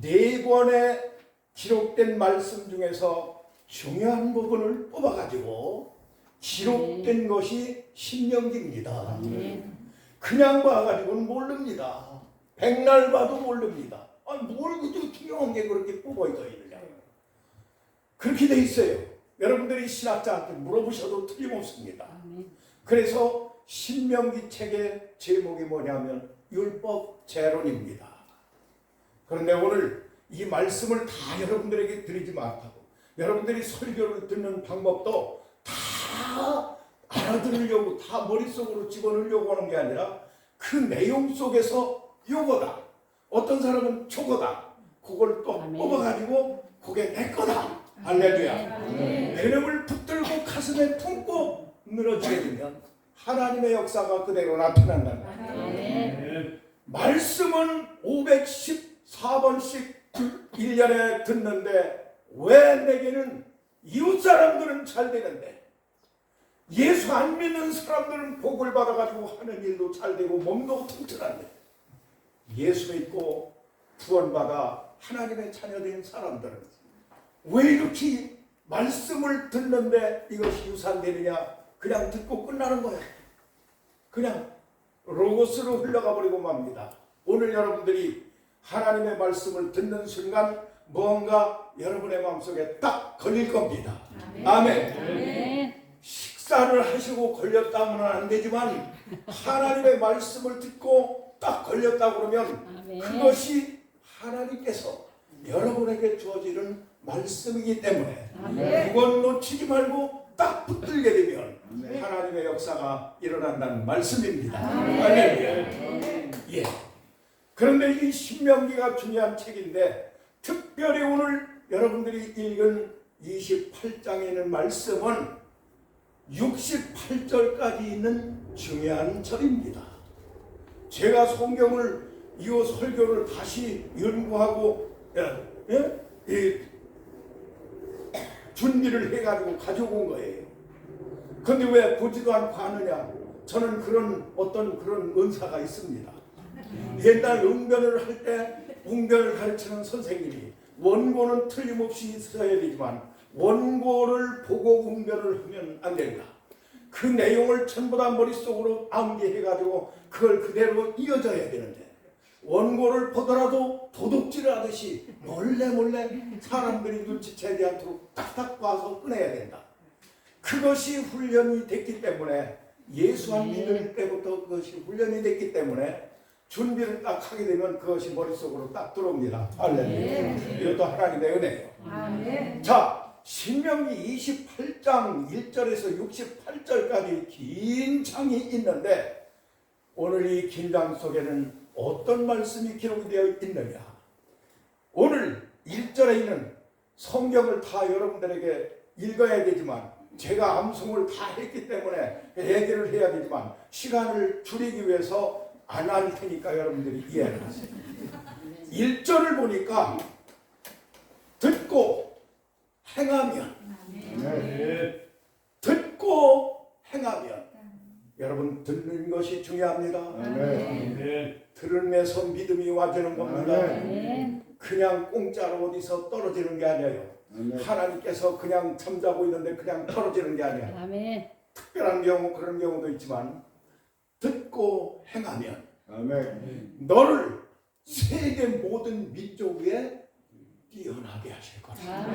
네 권의 기록된 말씀 중에서 중요한 부분을 뽑아가지고 기록된 것이 신명기입니다. 그냥 봐가지고는 모릅니다. 백날 봐도 모릅니다. 뭘 그렇게 중요한 게 그렇게 뽑아 있느냐. 그렇게 돼 있어요. 여러분들이 신학자한테 물어보셔도 틀림없습니다. 그래서 신명기 책의 제목이 뭐냐면 율법 재론입니다. 그런데 오늘 이 말씀을 다 여러분들에게 드리지 못하고 여러분들이 설교를 듣는 방법도 다 알아들으려고 다 머릿속으로 집어넣으려고 하는 게 아니라 그 내용 속에서 요거다. 어떤 사람은 저거다. 그걸 또 뽑아가지고 그게 내 거다. 할렐루야. 베름을 붙들고 가슴에 품고 늘어지게 되면 하나님의 역사가 그대로 나타난다는 거예요. 말씀은 514번씩 1년에 듣는데 왜 내게는 이웃 사람들은 잘 되는데 예수 안 믿는 사람들은 복을 받아가지고 하는 일도 잘 되고 몸도 튼튼한데 예수 믿고 구원받아 하나님의 자녀된 사람들은 왜 이렇게 말씀을 듣는데 이것이 유산되느냐? 그냥 듣고 끝나는 거예요. 그냥 로고스로 흘러가 버리고 맙니다. 오늘 여러분들이 하나님의 말씀을 듣는 순간 뭔가 여러분의 마음속에 딱 걸릴 겁니다. 아멘. 식사를 하시고 걸렸다면 안 되지만 하나님의 말씀을 듣고 딱 걸렸다 그러면 그것이 하나님께서 여러분에게 주어지는 말씀이기 때문에 그건 놓치지 말고 딱 붙들게 되면 하나님의 역사가 일어난다는 말씀입니다. 예. 그런데 이 신명기가 중요한 책인데 특별히 오늘 여러분들이 읽은 28장에 있는 말씀은 68절까지 있는 중요한 절입니다. 제가 성경을 이 설교를 다시 연구하고 준비를 해가지고 가져온 거예요. 그런데 왜 보지도 않고 하느냐? 저는 어떤 그런 은사가 있습니다. 옛날 응변을 할 때 응변을 가르치는 선생님이 원고는 틀림없이 써야 되지만 원고를 보고 응변을 하면 안 된다. 그 내용을 전부 다 머릿속으로 암기해가지고 그걸 그대로 이어져야 되는데 원고를 보더라도 도둑질을 하듯이 몰래 사람들이 눈치채지 않도록 딱딱 봐서 꺼내야 된다. 그것이 훈련이 됐기 때문에 예수 안 믿을 때부터 그것이 훈련이 됐기 때문에 준비를 딱 하게 되면 그것이 머릿속으로 딱 들어옵니다. 할렐루야. 이것도 하나님의 은혜예요. 자, 신명기 28장 1절에서 68절까지 긴 장이 있는데 오늘 이 긴 장 속에는 어떤 말씀이 기록이 되어 있느냐? 오늘 1절에 있는 성경을 다 여러분들에게 읽어야 되지만 제가 암송을 다 했기 때문에 얘기를 해야 되지만 시간을 줄이기 위해서 안 할 테니까 여러분들이 이해를 하세요. 1절을 보니까 듣고 행하면 듣고 행하면 여러분 듣는 것이 중요합니다. 들음에서 믿음이 와주는 겁니다. 그냥 공짜로 어디서 떨어지는 게 아니에요. 하나님께서 그냥 잠자고 있는데 그냥 떨어지는 게 아니야. 특별한 경우 그런 경우도 있지만 듣고 행하면 너를 세계 모든 민족 위에 뛰어나게 하실 거다.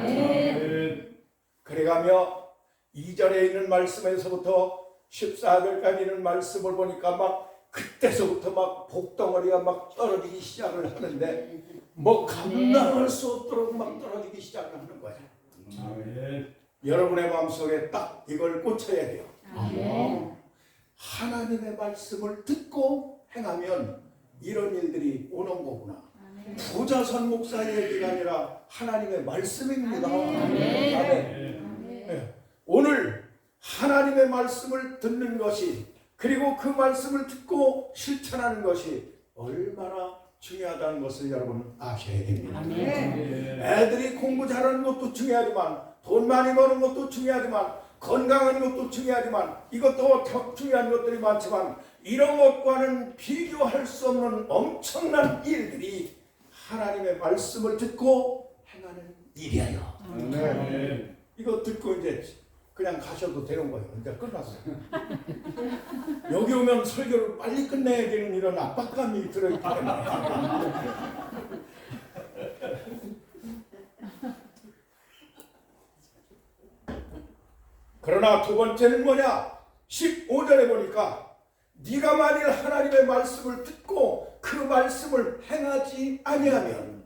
그래가며 2절에 있는 말씀에서부터 14절까지 있는 말씀을 보니까 막 그때서부터 막 복덩어리가 막 떨어지기 시작을 하는데 뭐 감당할 수 없도록 막 떨어지기 시작을 하는 거야. 여러분의 마음속에 딱 이걸 꽂혀야 돼요. 하나님의 말씀을 듣고 행하면 이런 일들이 오는 거구나. 부자선 목사의 얘기가 아니라 하나님의 말씀입니다. 오늘 하나님의 말씀을 듣는 것이 그리고 그 말씀을 듣고 실천하는 것이 얼마나 중요하다는 것을 여러분 아셔야 됩니다. 애들이 공부 잘하는 것도 중요하지만 돈 많이 버는 것도 중요하지만 건강한 것도 중요하지만 이것도 더 중요한 것들이 많지만 이런 것과는 비교할 수 없는 엄청난 일들이 하나님의 말씀을 듣고 행하는 일이에요. 아멘. 이거 듣고 이제 그냥 가셔도 되는 거예요. 이제 끝났어요. 여기 오면 설교를 빨리 끝내야 되는 이런 압박감이 들어있기 때문에. 그러나 두 번째는 뭐냐? 15절에 보니까 네가 만일 하나님의 말씀을 듣고 그 말씀을 행하지 아니하면,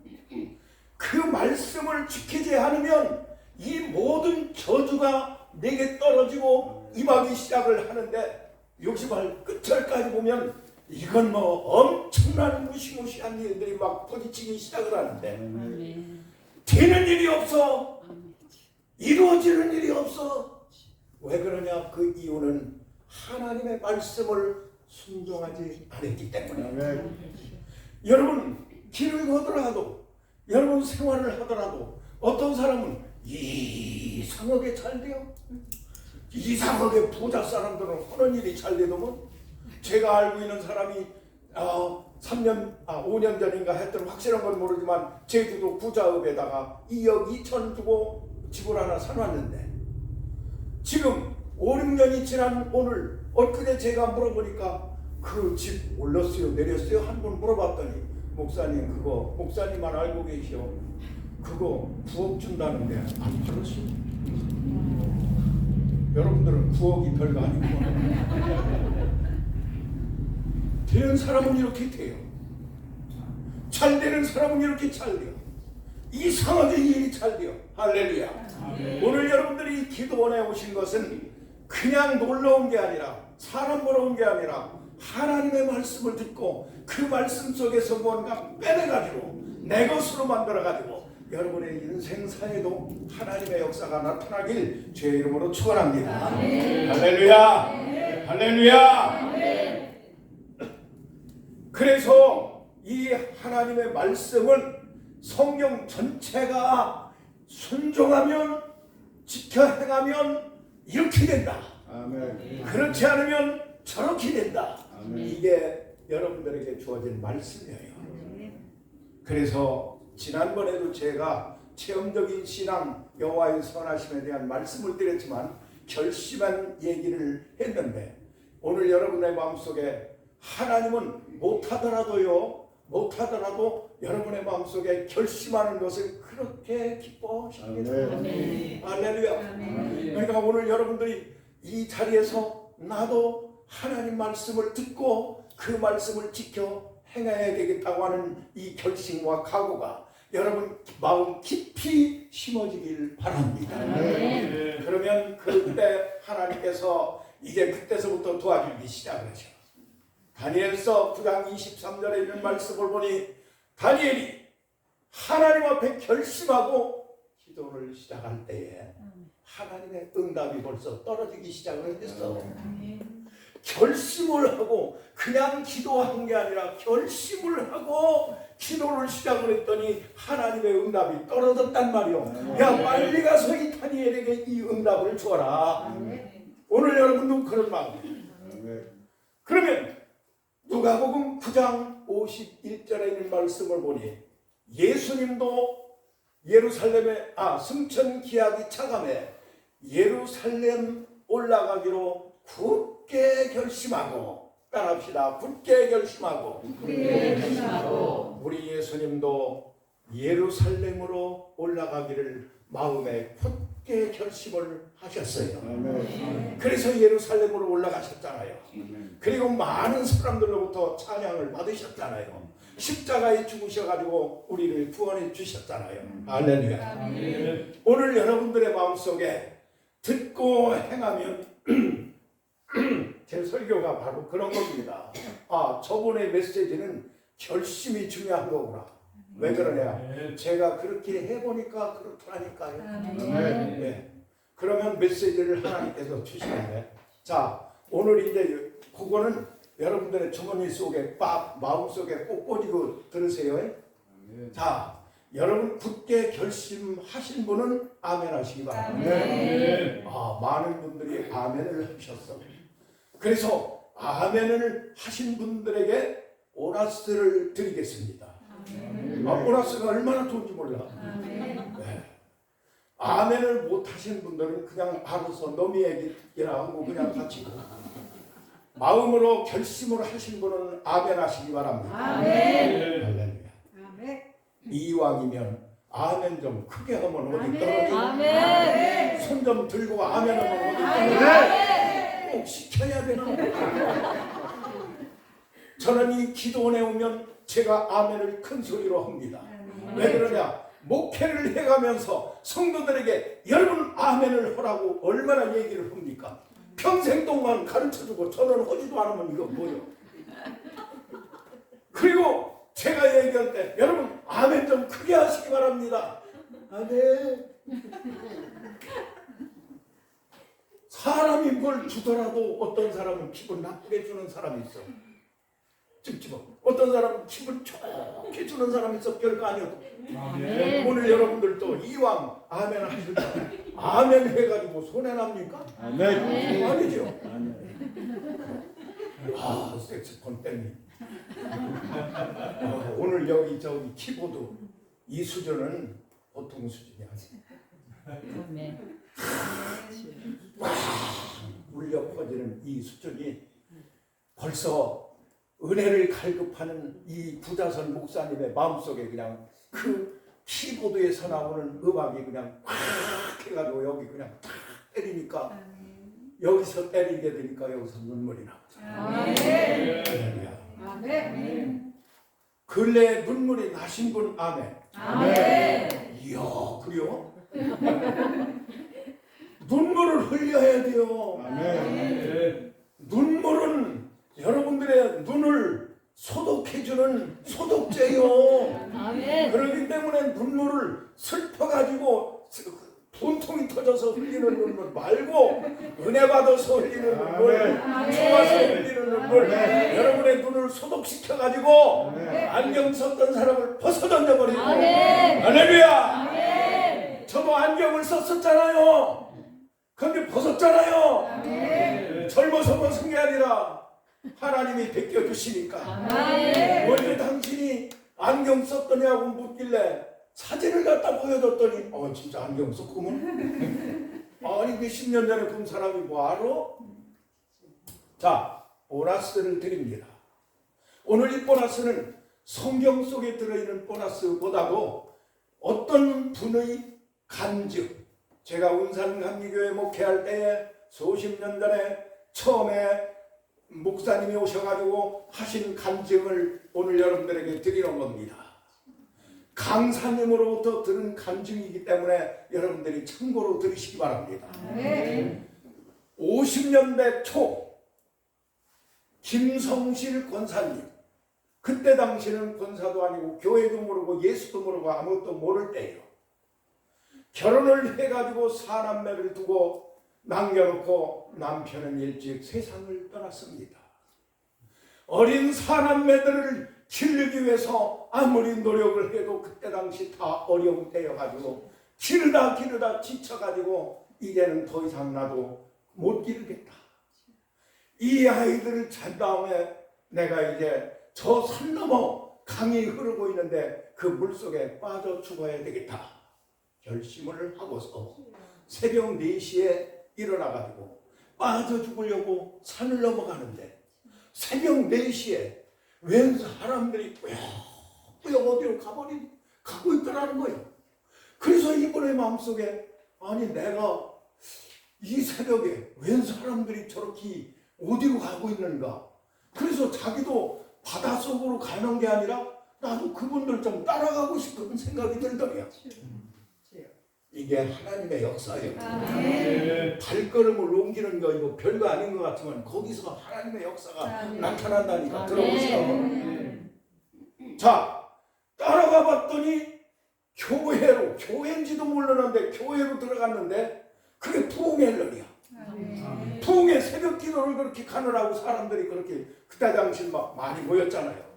그 말씀을 지키지 않으면 이 모든 저주가 내게 떨어지고 임하기 시작을 하는데, 60할 끝절까지 보면 이건 뭐 엄청난 무시무시한 일들이 막 부딪히기 시작을 하는데 되는 일이 없어. 이루어지는 일이 없어. 왜 그러냐? 그 이유는 하나님의 말씀을 순종하지 않았기 때문에. 여러분 길을 걷더라도, 여러분 생활을 하더라도 어떤 사람은 이상하게 잘 돼요. 이상하게 부자 사람들은 하는 일이 잘 되더만. 제가 알고 있는 사람이 5년 전인가 했던 확실한 건 모르지만 제주도 부자읍에다가 2억 2천 주고 집을 하나 사놨는데, 지금 5, 6년이 지난 오늘 엊그제 제가 물어보니까 그 집 올랐어요 내렸어요? 한 번 물어봤더니 목사님, 그거 목사님만 알고 계시오. 그거 9억 준다는데 안 팔았어요. 여러분들은 9억이 별거 아니구나. 되는 사람은 이렇게 돼요. 잘 되는 사람은 이렇게 잘 돼요. 이상하게 일이 잘 돼요. 할렐루야. 오늘 여러분들이 기도원에 오신 것은 그냥 놀러 온 게 아니라, 사람 보러 온 게 아니라 하나님의 말씀을 듣고 그 말씀 속에서 뭔가 빼내가지고 내 것으로 만들어가지고 여러분의 인생사에도 하나님의 역사가 나타나길 주의 이름으로 축원합니다. 할렐루야. 할렐루야. 그래서 이 하나님의 말씀은 성경 전체가 순종하면, 지켜 행하면 이렇게 된다. 아멘. 그렇지 않으면 저렇게 된다. 아멘. 이게 여러분들에게 주어진 말씀이에요. 그래서 지난번에도 제가 체험적인 신앙, 여호와의 선하심에 대한 말씀을 드렸지만 결심한 얘기를 했는데, 오늘 여러분의 마음속에 하나님은 못하더라도 여러분의 마음속에 결심하는 것을 그렇게 기뻐하십니다. 할렐루야. 그러니까 오늘 여러분들이 이 자리에서 나도 하나님 말씀을 듣고 그 말씀을 지켜 행해야 되겠다고 하는 이 결심과 각오가 여러분 마음 깊이 심어지길 바랍니다. 그러면 그때 하나님께서 이제 그때서부터 도와주기 시작하죠. 다니엘서 9장 23절에 있는 말씀을 보니 다니엘이 하나님 앞에 결심하고 기도를 시작할 때에 하나님의 응답이 벌써 떨어지기 시작을 했어. 결심을 하고 그냥 기도한 게 아니라 결심을 하고 기도를 시작을 했더니 하나님의 응답이 떨어졌단 말이요. 야, 빨리 가서 이 다니엘에게 이 응답을 주어라. 오늘 여러분도 그런 마음이에요. 그러면 누가복음 9장 51절에 있는 말씀을 보니 예수님도 예루살렘에 승천 기약이 차감해 예루살렘 올라가기로 굳게 결심하고, 따라합시다. 굳게 결심하고 우리 예수님도 예루살렘으로 올라가기를 마음에 굳게 결심을 하셨어요. 그래서 예루살렘으로 올라가셨잖아요. 그리고 많은 사람들로부터 찬양을 받으셨잖아요. 십자가에 죽으셔가지고 우리를 구원해 주셨잖아요. 할렐루야. 오늘 여러분들의 마음속에 듣고 행하면 제 설교가 바로 그런 겁니다. 저번의 메시지는 결심이 중요한 거구나. 왜 그러냐? 제가 그렇게 해보니까 그렇더라니까요. 네. 그러면 메시지를 하나님께서 주시는데, 자, 오늘 이제 그거는 여러분들의 주머니 속에 마음속에 꼭 꽂이고 들으세요. 자, 여러분 굳게 결심하신 분은 아멘 하시기 바랍니다. 많은 분들이 아멘을 하셨어. 그래서 아멘을 하신 분들에게 보너스를 드리겠습니다. 보너스가 얼마나 좋은지 몰라. 네. 아멘을 못 하시는 분들은 그냥 알아서 너미 얘기나 하고 그냥 가지고 마음으로 결심을 하신 분은 아멘 하시기 바랍니다. 할렐루야. 이왕이면 아멘 좀 크게 하면 어디 떨어지고 손 좀 들고 아멘 하면 어디 떨어지고 꼭 시켜야 되나? 저는 이 기도원에 오면 제가 아멘을 큰 소리로 합니다. 왜 그러냐? 목회를 해가면서 성도들에게 여러분 아멘을 하라고 얼마나 얘기를 합니까? 평생 동안 가르쳐주고 저는 하지도 않으면 이거 뭐요? 그리고 제가 얘기할 때 여러분 아멘 좀 크게 하시기 바랍니다. 아멘. 사람이 뭘 주더라도 어떤 사람은 기분 나쁘게 주는 사람이 있어. 찝찝어. 어떤 사람은 기분 좋게 주는 사람이 있어. 별거 아니어도. 오늘 여러분들도 이왕 아멘 하시니까 아멘 해가지고 손해납니까? 아멘. 아니죠. 아, 색소폰 땜니. 오늘 여기 저기 키보드 이 수준은 보통 수준이 아니에요. 와, 울려 퍼지는 이 수준이 벌써 은혜를 갈급하는 이 부자선 목사님의 마음속에 그냥 그 키보드에서 나오는 음악이 그냥 꽉 해가지고 여기 그냥 탁 때리니까 여기서 때리게 되니까 여기서 눈물이 나오잖아요. 근래 눈물이 나신 분 아멘. 이야 그래요? 눈물을 흘려야 돼요. 눈물은 여러분들의 눈을 소독해주는 소독제요. 그렇기 때문에 눈물을 슬퍼가지고 분통이 터져서 흘리는 눈물 말고 은혜 받아서 흘리는 눈물, 좋아서 흘리는 눈물, 여러분의 눈을 소독시켜가지고 안경 썼던 사람을 벗어던져버리고 할렐루야. 저도 안경을 썼었잖아요. 근데 벗었잖아요. 젊어서 벗은 게 아니라 하나님이 벗겨주시니까. 원래 당신이 안경 썼더냐고 묻길래 사진을 갖다 보여줬더니 진짜 안경 썼구먼. 아니 그 10년 전에 본 사람이 뭐 알아? 자, 보너스를 드립니다. 오늘 이 보너스는 성경 속에 들어있는 보너스보다도 어떤 분의 간증, 제가 운산감리교회 목회할 때에 수십 년 전에 처음에 목사님이 오셔가지고 하신 간증을 오늘 여러분들에게 드리는 겁니다. 강사님으로부터 들은 간증이기 때문에 여러분들이 참고로 들으시기 바랍니다. 50년대 초 김성실 권사님, 그때 당시는 권사도 아니고 교회도 모르고 예수도 모르고 아무것도 모를 때예요. 결혼을 해가지고 사남매를 두고 남겨놓고 남편은 일찍 세상을 떠났습니다. 어린 사남매들을 기르기 위해서 아무리 노력을 해도 그때 당시 다 어려운 때여가지고 기르다 지쳐가지고 이제는 더 이상 나도 못 기르겠다. 이 아이들을 잔 다음에 내가 이제 저 산 넘어 강이 흐르고 있는데 그 물속에 빠져 죽어야 되겠다. 결심을 하고서 새벽 4시에 일어나가지고 빠져 죽으려고 산을 넘어가는데 새벽 4시에 웬 사람들이 꾸역 어디로 가고 있더라는 거예요. 그래서 이분의 마음속에 아니 내가 이 새벽에 웬 사람들이 저렇게 어디로 가고 있는가. 그래서 자기도 바닷속으로 가는 게 아니라 나도 그분들 좀 따라가고 싶은 생각이 들더래요. 이게 하나님의 역사예요. 발걸음을 옮기는 거 이거 별거 아닌 것 같지만 거기서 하나님의 역사가 나타난다니까. 들어보시라고. 자, 따라가 봤더니 교회인지도 모르는데 교회로 들어갔는데 그게 부흥의 날이야. 부흥의 새벽 기도를 그렇게 가느라고 사람들이 그렇게 그때 당시 막 많이 모였잖아요.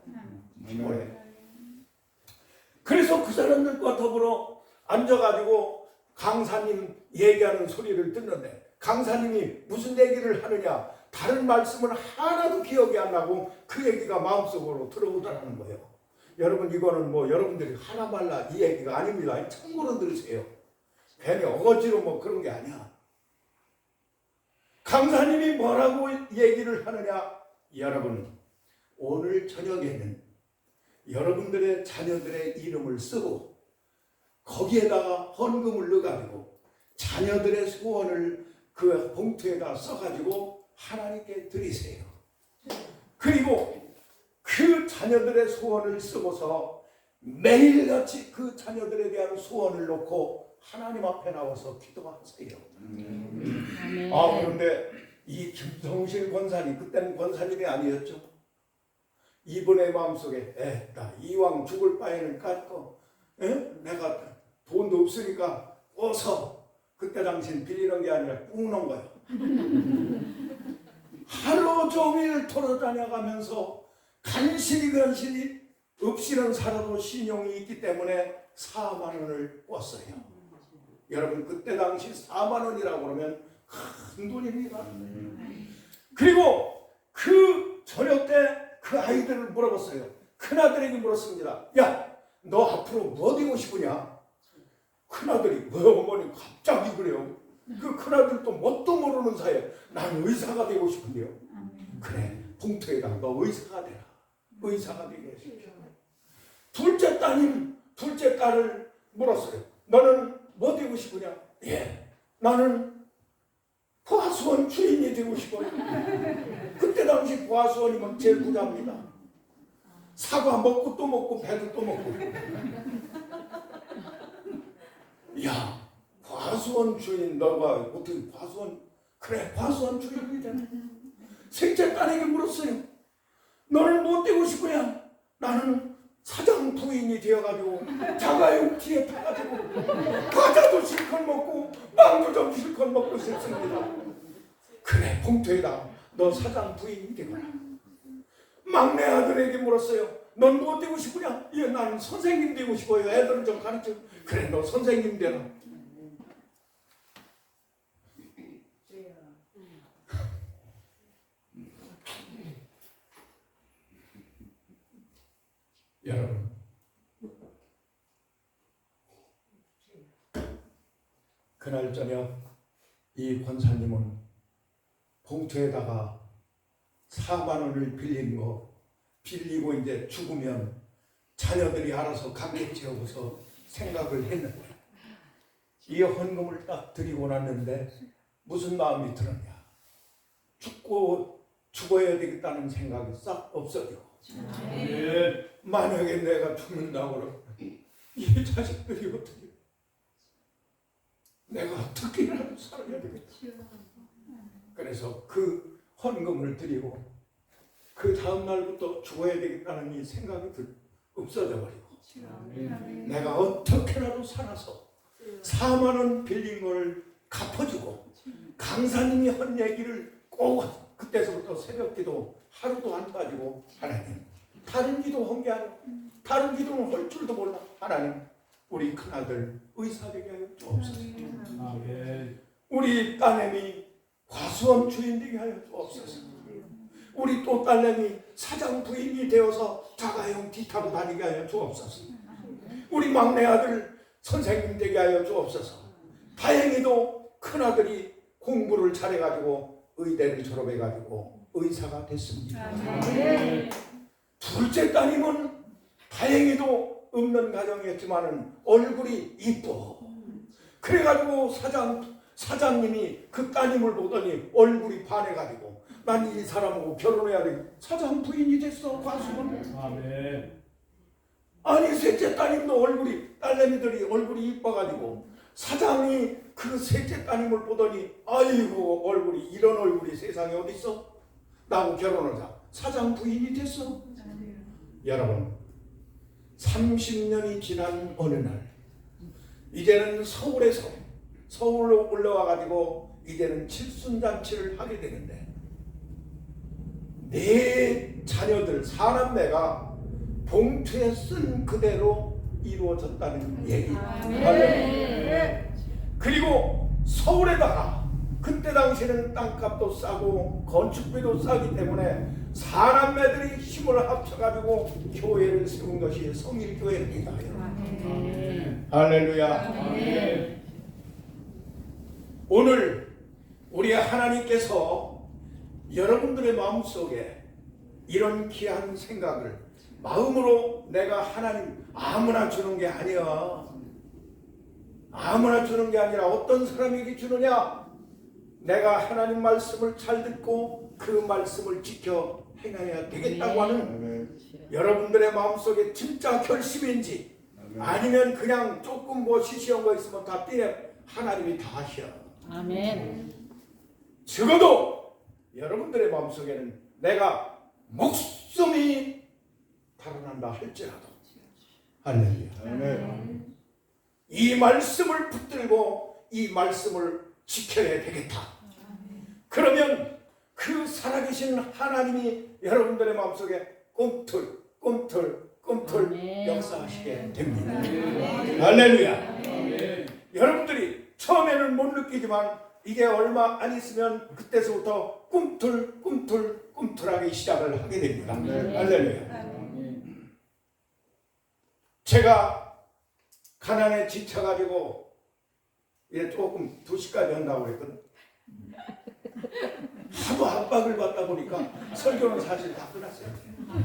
그래서 그 사람들과 더불어 앉아가지고 강사님 얘기하는 소리를 듣는데 강사님이 무슨 얘기를 하느냐 다른 말씀은 하나도 기억이 안 나고 그 얘기가 마음속으로 들어오더라는 거예요. 여러분 이거는 뭐 여러분들이 하나 말라 이 얘기가 아닙니다. 참고로 들으세요. 괜히 어거지로 뭐 그런 게 아니야. 강사님이 뭐라고 얘기를 하느냐? 여러분 오늘 저녁에는 여러분들의 자녀들의 이름을 쓰고 거기에다가 헌금을 넣어가지고 자녀들의 소원을 그 봉투에다 써가지고 하나님께 드리세요. 그리고 그 자녀들의 소원을 쓰고서 매일같이 그 자녀들에 대한 소원을 놓고 하나님 앞에 나와서 기도하세요. 그런데 이 김성실 권사님, 그때는 권사님이 아니었죠. 이분의 마음속에 나 이왕 죽을 바에는 깎고 내가 돈도 없으니까 어서, 그때 당시엔 빌리는 게 아니라 꾹는 거야. 하루 종일 돌아다녀가면서 간신히 없이는 살아도 신용이 있기 때문에 4만 원을 꿨어요. 여러분 그때 당시 4만 원이라고 그러면 큰 돈입니다. 그리고 그 저녁 때 그 아이들을 물어봤어요. 큰아들에게 물었습니다. 야, 너 앞으로 뭐 되고 싶으냐? 큰아들이 왜 어머니 갑자기 그래요? 그 큰아들도 뭣도 모르는 사이에 난 의사가 되고 싶은데요. 그래, 봉투에다 너 의사가 되라. 의사가 되게 해주십시오. 둘째 딸을 물었어요. 너는 뭐 되고 싶으냐? 나는 과수원 주인이 되고 싶어요. 그때 당시 과수원이면 제일 부자입니다. 사과 먹고 또 먹고 배도 또 먹고. 야, 과수원 주인, 너가 어떻게 과수원? 그래, 과수원 주인이 되네. 셋째 딸에게 물었어요. 너는 뭐 되고 싶으냐? 나는 사장 부인이 되어가지고 자가용 뒤에 타가지고 과자도 실컷 먹고 빵도 좀 실컷 먹고 싶습니다. 그래, 봉투에다 너 사장 부인이 되거라. 막내 아들에게 물었어요. 넌 뭐 되고 싶으냐? 나는 선생님 되고 싶어요. 애들은 좀 가르쳐. 그래, 너 선생님 되라. 여러분, 그날 저녁 이 권사님은 봉투에다가 4만 원을 빌리고 이제 죽으면 자녀들이 알아서 갚겠지 하고서 생각을 했는데, 이 헌금을 딱 드리고 났는데 무슨 마음이 들었냐? 죽어야 되겠다는 생각이 싹 없어지고, 만약에 내가 죽는다고 그러면 이 자식들이 어떻게, 내가 어떻게라도 살아야 되겠다. 그래서 그 헌금을 드리고 그 다음 날부터 죽어야 되겠다는 이 생각이 없어져 버리고, 내가 어떻게라도 살아서 4만 원 빌린 걸 갚아주고, 강사님이 한 얘기를 꼭 그때서부터 새벽기도 하루도 안 빠지고, 하나님 다른 기도 한 게 아니라 다른 기도는 할 줄도 몰라. 하나님 우리 큰아들 의사 되게 하여 주옵소서. 우리 딸내미 과수원 주인 되게 하여 주옵소서. 우리 또 딸내미 사장 부인이 되어서 자가용 뒤 타고 다니게 하여 주옵소서. 우리 막내 아들 선생님 되게 하여 주옵소서. 다행히도 큰아들이 공부를 잘해가지고 의대를 졸업해가지고 의사가 됐습니다. 둘째 따님은 다행히도 없는 가정이었지만은 얼굴이 이뻐. 그래가지고 사장님이 그 따님을 보더니 얼굴이 반해가지고 난 이 사람하고 결혼해야 돼. 사장 부인이 됐어, 과수는. 아니 셋째 따님도 딸내미들이 얼굴이 이뻐가지고 사장이 그 셋째 따님을 보더니 아이고 얼굴이, 이런 얼굴이 세상에 어딨어? 나하고 결혼하자. 사장 부인이 됐어. 여러분 30년이 지난 어느 날 이제는 서울로 올라와가지고 이제는 칠순잔치를 하게 되는데, 내 자녀들 4남매가 봉투에 쓴 그대로 이루어졌다는 얘기. 그리고 서울에다가 그때 당시에는 땅값도 싸고 건축비도 싸기 때문에 사남매들이 힘을 합쳐가지고 교회를 세운 것이 성일교회입니다. 할렐루야. 오늘 우리 하나님께서 여러분들의 마음속에 이런 귀한 생각을 마음으로 내가 하나님 아무나 주는 게 아니야. 아무나 주는 게 아니라 어떤 사람에게 주느냐? 내가 하나님 말씀을 잘 듣고 그 말씀을 지켜 행해야 되겠다고 하는 여러분들의 마음속에 진짜 결심인지 아니면 그냥 조금 뭐 시시한 거 있으면 다 떼내 하나님이 다 하셔. 아멘. 적어도 여러분들의 마음속에는 내가 목숨이 달아난다 할지라도 할렐루야. 아멘. 이 말씀을 붙들고 이 말씀을 지켜야 되겠다. 그러면 그 살아계신 하나님이 여러분들의 마음속에 꿈틀 아멘. 역사하시게 됩니다. 할렐루야. 여러분들이 처음에는 못 느끼지만 이게 얼마 안 있으면 그때서부터 꿈틀하기 시작을 하게 됩니다. 할렐루야. 제가 가난에 지쳐가지고 이제 조금 2시까지 한다고 했거든. 하도 압박을 받다 보니까 설교는 사실 다 끝났어요.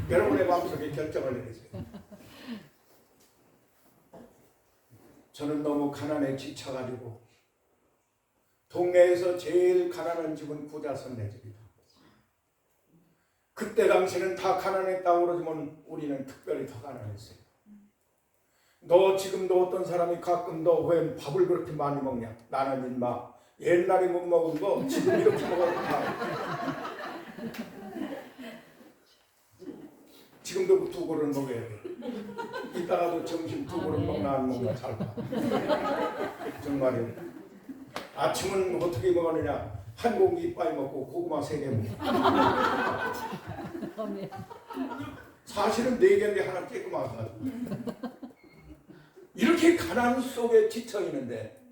여러분의 마음속에 결정을 내리세요. 저는 너무 가난에 지쳐가지고 동네에서 제일 가난한 집은 구자선내 집이다. 그때 당시는 다 가난했다고 그러지만 우리는 특별히 더 가난했어요. 너 지금도 어떤 사람이 가끔 너 왜 밥을 그렇게 많이 먹냐? 나는 인마 옛날에 못 먹은 거 지금 이렇게 먹었다. 지금도 2그릇 먹어야 돼. 이따가도 점심 2그릇 먹나 안 먹나 잘 봐. 정말이요. 아침은 어떻게 먹었느냐? 한 공기 이빨 먹고 고구마 3개 먹고. 사실은 4개인데 하나 깨끗하게 가지고. 이렇게 가난 속에 지쳐 있는데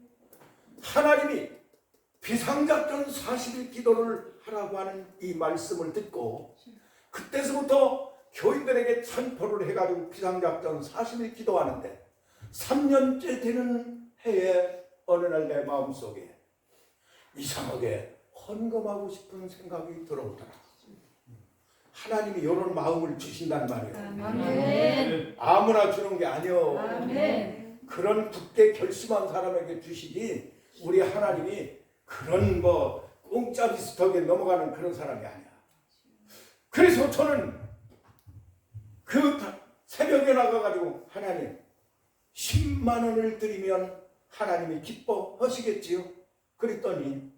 하나님이 비상작전 40일 기도를 하라고 하는 이 말씀을 듣고 그때서부터 교인들에게 선포를 해가지고 비상작전 40일 기도하는데 3년째 되는 해에 어느 날 내 마음속에 이상하게 헌금하고 싶은 생각이 들어오더라. 하나님이 이런 마음을 주신단 말이에요. 아멘. 아무나 주는 게 아니요. 아멘. 그런 굳게 결심한 사람에게 주시지 우리 하나님이 그런 뭐 공짜 비슷하게 넘어가는 그런 사람이 아니야. 그래서 저는 그 새벽에 나가가지고 하나님 10만 원을 드리면 하나님이 기뻐하시겠지요? 그랬더니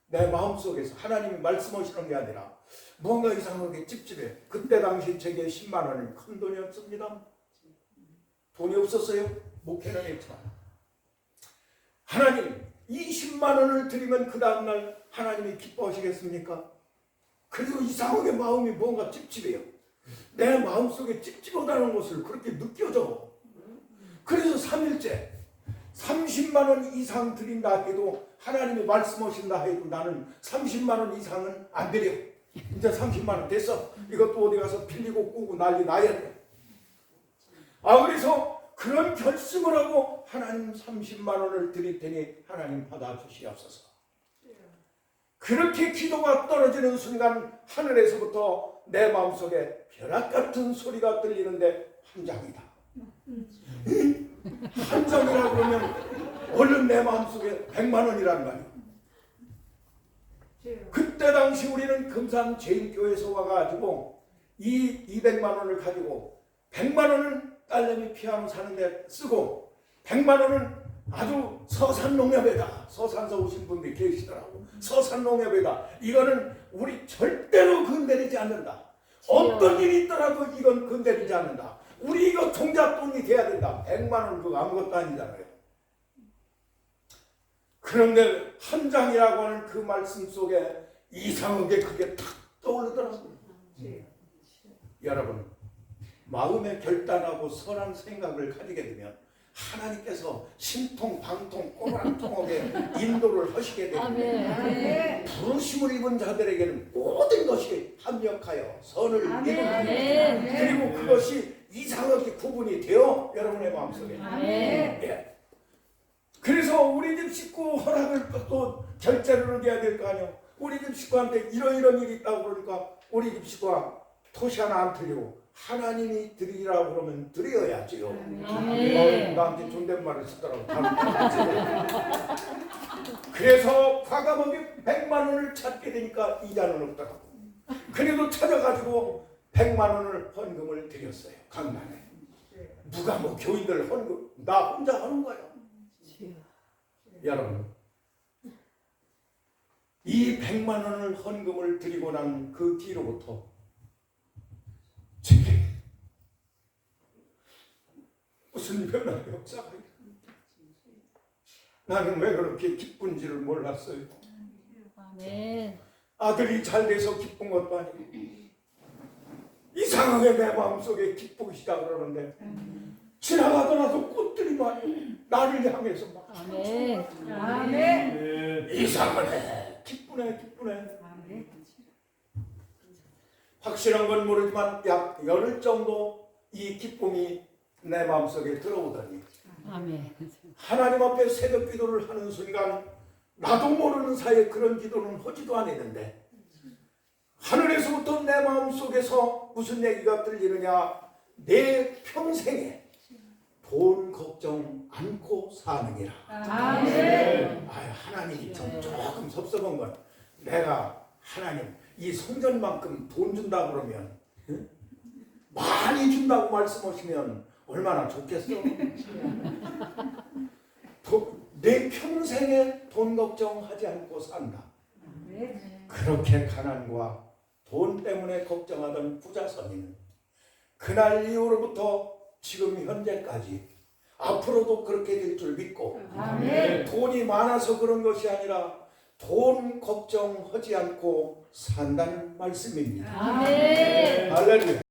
내 마음속에서 하나님이 말씀하시는 게 아니라 뭔가 이상하게 찝찝해. 그때 당시 제게 10만 원은 큰 돈이 없습니다. 돈이 없었어요. 목회는 했지만 하나님 20만 원을 드리면 그 다음날 하나님이 기뻐하시겠습니까? 그래서 이상하게 마음이 뭔가 찝찝해요. 내 마음속에 찝찝하다는 것을 그렇게 느껴져. 그래서 3일째 30만 원 이상 드린다 해도 하나님이 말씀하신다 해도 나는 30만 원 이상은 안 드려. 이제 30만 원 됐어. 이것도 어디 가서 빌리고 꾸고 난리 나야 돼. 그래서 그런 결심을 하고 하나님 30만 원을 드릴 테니 하나님 받아주시옵소서. 그렇게 기도가 떨어지는 순간 하늘에서부터 내 마음속에 벼락 같은 소리가 들리는데 한 장이다. 한 장이라 그러면 얼른 내 마음속에 100만 원이란 말이야. 그때 당시 우리는 금산 제일교회에서 와가지고 이 200만 원을 가지고 100만 원은 딸내미 피아노 사는데 쓰고 100만 원은 아주 서산농협에다, 서산서 오신 분들이 계시더라고. 서산농협에다 이거는 우리 절대로 건드리지 않는다. 어떤 일이 있더라도 이건 건드리지 않는다. 우리 이거 통잣돈이 돼야 된다. 100만 원 그거 아무것도 아니잖아요. 그런데 한 장이라고 하는 그 말씀 속에 이상하게 그게 탁 떠오르더라고요. 여러분 마음에 결단하고 선한 생각을 가지게 되면 하나님께서 신통방통 꼬랑통하게 인도를 하시게 됩니다. 아멘. 부르심을 입은 자들에게는 모든 것이 합력하여 선을 이룹니다. 아멘. 그리고 그것이 이상하게 구분이 되어 여러분의 마음속에. 아멘. 예. 그래서 우리 집 식구 허락을 또 결제를 해야 될 거 아니에요. 우리 집 식구한테 이런 일이 있다고 그러니까 우리 집 식구가 토시 하나 안 틀리고 하나님이 드리라고 그러면 드려야지요. 아멘. 나한테 존댓말을 쓰더라고. 그래서 과감하게 100만 원을 찾게 되니까 이자는 없더라고. 그래도 찾아가지고 100만 원을 헌금을 드렸어요. 강남에. 누가 뭐 교인들 헌금, 나 혼자 하는 거예요. 여러분, 이 100만 원을 헌금을 드리고 난 그 뒤로부터 제게 무슨 변화의 역사가 나는 왜 그렇게 기쁜지를 몰랐어요. 아멘. 아들이 잘 돼서 기쁜 것도 아니고 이상하게 내 마음속에 기쁘기 시작을 하는데 지나가더라도 꽃들이 많이 나를 향해서 막 아멘. 아멘. 이상하네, 기쁘네. 확실한 건 모르지만 약 열흘 정도 이 기쁨이 내 마음속에 들어오더니 아멘. 하나님 앞에 새벽 기도를 하는 순간 나도 모르는 사이에 그런 기도는 하지도 않았는데 하늘에서부터 내 마음속에서 무슨 얘기가 들리느냐, 내 평생에 돈 걱정 않고 사느니라. 아멘. 하나님이 조금 섭섭한 건 내가 하나님 이 성전만큼 돈 준다 그러면 많이 준다고 말씀하시면 얼마나 좋겠어. 내 평생에 돈 걱정하지 않고 산다. 그렇게 가난과 돈 때문에 걱정하던 부자 선인은 그날 이후로부터 지금 현재까지 앞으로도 그렇게 될 줄 믿고 아멘. 돈이 많아서 그런 것이 아니라 돈 걱정하지 않고 산다는 말씀입니다. 아멘. 할렐루야.